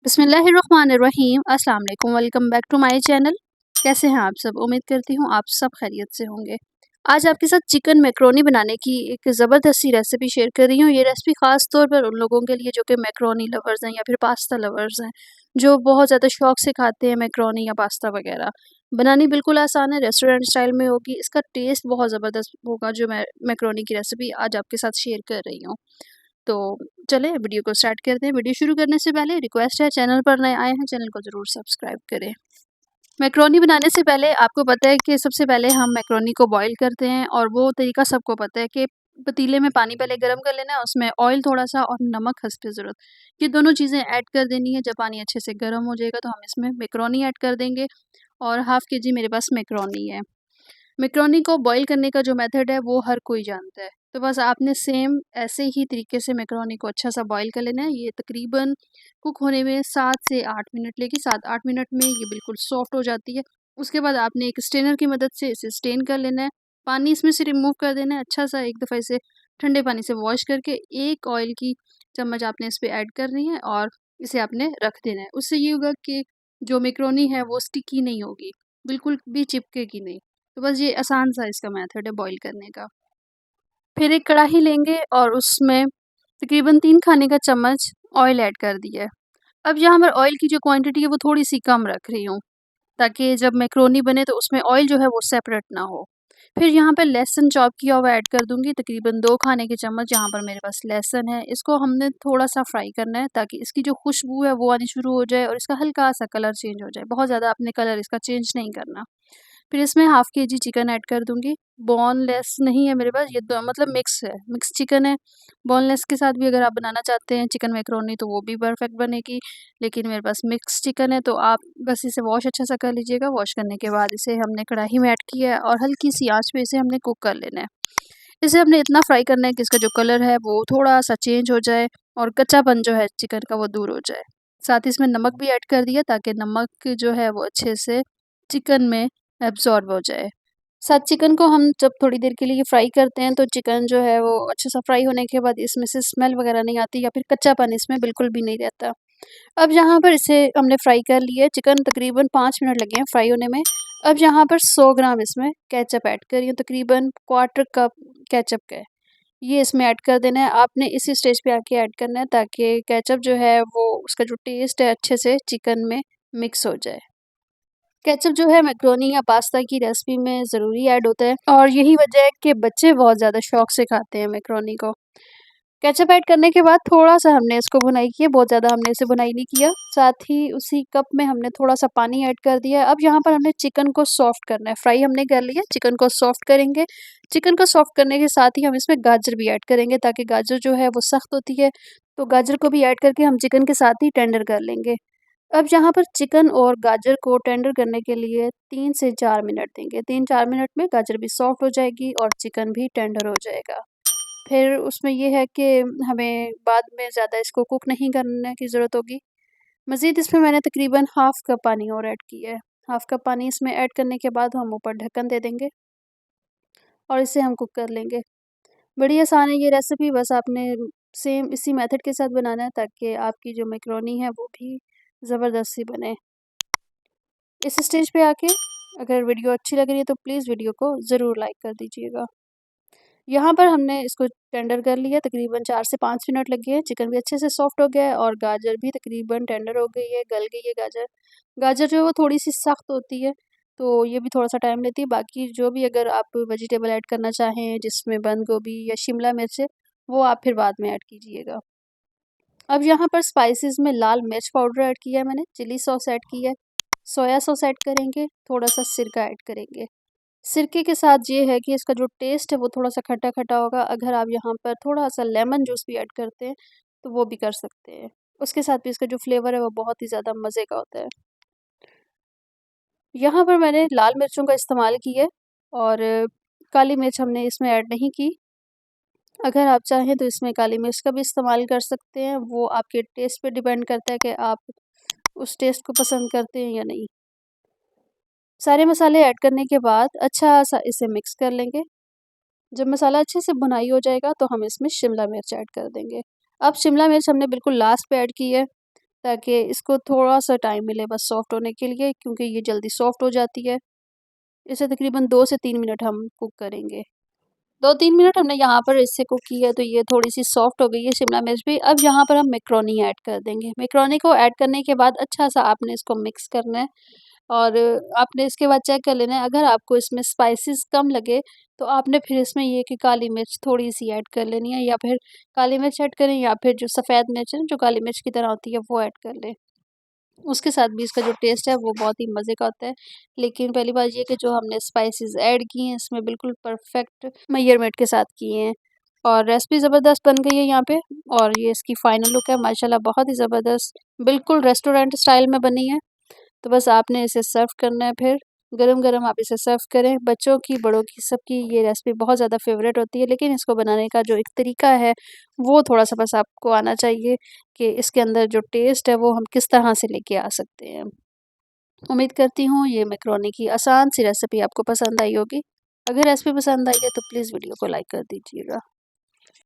बिस्मिल्लाहिर्रहमानिर्रहीम अस्सलाम वालेकुम। Welcome back to my channel. कैसे हैं आप सब? उम्मीद करती हूँ आप सब खैरियत से होंगे। आज आपके साथ चिकन मैकरोनी बनाने की एक ज़बरदस्त सी रेसिपी शेयर कर रही हूँ। ये रेसिपी ख़ास तौर पर उन लोगों के लिए जो कि मैकरोनी लवर्स हैं या फिर पास्ता लवर्स हैं, जो बहुत ज़्यादा शौक से खाते हैं मैकरोनी या पास्ता वगैरह। बनानी बिल्कुल आसान है, रेस्टोरेंट स्टाइल में होगी। इसका टेस्ट बहुत ज़बरदस्त होगा जो मैं मैकरोनी की रेसिपी आज आपके साथ शेयर कर रही हूँ। तो चलें वीडियो को स्टार्ट करते हैं। वीडियो शुरू करने से पहले रिक्वेस्ट है, चैनल पर नए आए हैं चैनल को ज़रूर सब्सक्राइब करें। मैकरोनी बनाने से पहले आपको पता है कि सबसे पहले हम मैकरोनी को बॉईल करते हैं, और वो तरीका सबको पता है कि पतीले में पानी पहले गर्म कर लेना है, उसमें ऑयल थोड़ा-सा और नमक हस्ब ज़रूरत, ये दोनों चीज़ें ऐड कर देनी है। जब पानी अच्छे से गर्म हो जाएगा तो हम इसमें मैकरोनी ऐड कर देंगे, और हाफ़ केजी मेरे पास मैकरोनी है। मैकरोनी को बॉईल करने का जो मेथड है वो हर कोई जानता है। तो बस आपने सेम ऐसे ही तरीके से मैकरोनी को अच्छा-सा बॉईल कर लेना है। ये तकरीबन कुक होने में 7 से 8 मिनट लेगी। 7-8 मिनट में ये बिल्कुल सॉफ्ट हो जाती है। उसके बाद आपने एक स्ट्रेनर की मदद से इसे स्ट्रेन कर लेना है। पानी इसमें से रिमूव कर देना है। अच्छा-सा एक दफ़ा इसे ठंडे पानी से वॉश करके एक ऑयल की चम्मच आपने इस पे ऐड करनी है, और इसे आपने रख देना है। उससे ये होगा कि जो मैकरोनी है वो स्टिकी नहीं होगी, बिल्कुल भी चिपकेगी नहीं। तो बस ये आसान सा इसका मेथड है बॉईल करने का। फिर एक कढ़ाई लेंगे और उसमें तकरीबन 3 खाने का चम्मच ऑयल ऐड कर दिया है। अब यहाँ पर ऑयल की जो क्वांटिटी है वो थोड़ी-सी कम रख रही हूँ, ताकि जब मैकरोनी बने तो उसमें ऑयल जो है वो सेपरेट ना हो। फिर यहाँ पे लहसुन चॉप किया हुआ ऐड कर दूँगी, तकरीबन 2 खाने के चम्मच यहाँ पर मेरे पास लहसुन है। इसको हमने थोड़ा-सा फ्राई करना है ताकि इसकी जो खुशबू है वो आनी शुरू हो जाए और इसका हल्का-सा कलर चेंज हो जाए। बहुत ज़्यादा आपने कलर इसका चेंज नहीं करना। फिर इसमें हाफ़ केजी चिकन ऐड कर दूँगी। बोनलेस नहीं है मेरे पास, ये दो मतलब मिक्स है, मिक्स चिकन है। बोनलेस के साथ भी अगर आप बनाना चाहते हैं चिकन मैकरोनी तो वो भी परफ़ेक्ट बनेगी, लेकिन मेरे पास मिक्स चिकन है तो आप बस इसे वॉश अच्छा सा कर लीजिएगा। वॉश करने के बाद इसे हमने कढ़ाई में ऐड किया है और हल्की-सी आँच पे इसे हमने कुक कर लेना है। इसे हमने इतना फ्राई करना है कि इसका जो कलर है वो थोड़ा-सा चेंज हो जाए और कच्चापन जो है चिकन का वो दूर हो जाए। साथ ही इसमें नमक भी ऐड कर दिया ताकि नमक जो है वो अच्छे से चिकन में एब्ज़ॉर्ब हो जाए। साथ चिकन को हम जब थोड़ी देर के लिए फ्राई करते हैं तो चिकन जो है वो अच्छे से फ्राई होने के बाद इसमें से स्मेल वगैरह नहीं आती या फिर कच्चापन इसमें बिल्कुल भी नहीं रहता। अब यहाँ पर इसे हमने फ्राई कर लिया है, चिकन तकरीबन 5 मिनट लगे हैं फ्राई होने में। अब यहाँ पर 100 ग्राम इसमें केचअप ऐड कर रही हूँ, तकरीबन क्वार्टर कप केचअप का है। ये इसमें ऐड कर देना है, आपने इसी स्टेज पे आके ऐड करना है ताकि केचअप जो है वो उसका जो टेस्ट है अच्छे से चिकन में मिक्स हो जाए। केचअप जो है मैकरोनी या पास्ता की रेसिपी में ज़रूरी ऐड होता है, और यही वजह है कि बच्चे बहुत ज़्यादा शौक से खाते हैं मैकरोनी को। केचअप ऐड करने के बाद थोड़ा-सा हमने इसको भुनाई की है, बहुत ज़्यादा हमने इसे भुनाई नहीं किया। साथ ही उसी कप में हमने थोड़ा-सा पानी ऐड कर दिया है। अब यहाँ पर हमने चिकन को सॉफ्ट करना है, फ्राई हमने कर लिया, चिकन को सॉफ्ट करेंगे। चिकन को सॉफ्ट करने के साथ ही हम इसमें गाजर भी ऐड करेंगे ताकि गाजर जो है वो सख्त होती है, तो गाजर को भी ऐड करके हम चिकन के साथ ही टेंडर कर लेंगे। अब यहाँ पर चिकन और गाजर को टेंडर करने के लिए 3 से 4 मिनट देंगे। 3-4 मिनट में गाजर भी सॉफ्ट हो जाएगी और चिकन भी टेंडर हो जाएगा। फिर उसमें ये है कि हमें बाद में ज़्यादा इसको कुक नहीं करने की ज़रूरत होगी। मज़ीद इसमें मैंने तकरीबन हाफ़ कप पानी और ऐड किया है। हाफ़ कप पानी इसमें ऐड करने के बाद हम ऊपर ढक्कन दे देंगे और इसे हम कुक कर लेंगे। बड़ी आसान है ये रेसिपी, बस आपने सेम इसी मेथड के साथ बनाना है ताकि आपकी जो मैकरोनी है वो भी ज़बरदस्त सी बने। इस स्टेज पे आके अगर वीडियो अच्छी लग रही है तो प्लीज़ वीडियो को ज़रूर लाइक कर दीजिएगा। यहाँ पर हमने इसको टेंडर कर लिया, तकरीबन 4 से 5 मिनट लगे हैं। चिकन भी अच्छे से सॉफ्ट हो गया है और गाजर भी तकरीबन टेंडर हो गई है, गल गई है गाजर। गाजर जो है वो थोड़ी-सी सख्त होती है, तो ये भी थोड़ा-सा टाइम लेती है। बाकी जो भी अगर आप वेजिटेबल ऐड करना चाहें जिसमें बंद गोभी या शिमला मिर्च है, वो आप फिर बाद में ऐड कीजिएगा। अब यहाँ पर स्पाइसेस में लाल मिर्च पाउडर ऐड किया है मैंने, चिली सॉस ऐड की है, सोया सॉस ऐड करेंगे, थोड़ा-सा सिरका ऐड करेंगे। सिरके के साथ ये है कि इसका जो टेस्ट है वो थोड़ा-सा खट्टा-खट्टा होगा। अगर आप यहाँ पर थोड़ा-सा लेमन जूस भी ऐड करते हैं, तो वो भी कर सकते हैं। उसके साथ भी इसका जो फ्लेवर है वो बहुत ही ज़्यादा मज़े का होता है। यहाँ पर मैंने लाल मिर्चों का इस्तेमाल किया है, और काली मिर्च हमने इसमें ऐड नहीं की। अगर आप चाहें तो इसमें काली मिर्च का भी इस्तेमाल कर सकते हैं, वो आपके टेस्ट पे डिपेंड करता है कि आप उस टेस्ट को पसंद करते हैं या नहीं। सारे मसाले ऐड करने के बाद अच्छा-सा इसे मिक्स कर लेंगे। जब मसाला अच्छे से भुनाई हो जाएगा तो हम इसमें शिमला मिर्च ऐड कर देंगे। अब शिमला मिर्च हमने बिल्कुल लास्ट पे ऐड की है। ताकि इसको थोड़ा-सा टाइम मिले बस सॉफ्ट होने के लिए, क्योंकि ये जल्दी सॉफ्ट हो जाती है। इसे तकरीबन 2 से 3 मिनट हम कुक करेंगे। 2-3 मिनट हमने यहाँ पर इससे कुक की है, तो ये थोड़ी-सी सॉफ्ट हो गई है शिमला मिर्च भी। अब यहाँ पर हम मैक्रोनी ऐड कर देंगे। मैक्रोनी को ऐड करने के बाद अच्छा-सा आपने इसको मिक्स करना है और आपने इसके बाद चेक कर लेना है, अगर आपको इसमें स्पाइसेस कम लगे, तो आपने फिर इसमें ये कि काली मिर्च थोड़ी-सी ऐड कर लेनी है, या फिर काली मिर्च ऐड करें या फिर जो सफ़ेद मिर्च है ना, जो काली मिर्च की तरह होती है, वो ऐड कर लें। उसके साथ भी इसका जो टेस्ट है वो बहुत ही मज़े का होता है। लेकिन पहली बात ये कि जो हमने स्पाइसेस ऐड किए हैं इसमें बिल्कुल परफ़ेक्ट मेजरमेंट के साथ किए हैं और रेसिपी ज़बरदस्त बन गई है यहाँ पे। और ये इसकी फ़ाइनल लुक है माशाल्लाह, बहुत ही ज़बरदस्त, बिल्कुल रेस्टोरेंट स्टाइल में बनी है। तो बस आपने इसे सर्व करना है, फिर गरम-गरम आप इसे सर्व करें। बच्चों की, बड़ों की, सबकी ये रेसिपी बहुत ज़्यादा फ़ेवरेट होती है, लेकिन इसको बनाने का जो एक तरीका है, वो थोड़ा-सा बस आपको आना चाहिए कि इसके अंदर जो टेस्ट है, वो हम किस तरह से लेके आ सकते हैं। उम्मीद करती हूँ ये मैकरोनी की आसान सी रेसिपी आपको पसंद आई होगी। अगर रेसिपी पसंद आई है तो प्लीज़ वीडियो को लाइक कर दीजिएगा।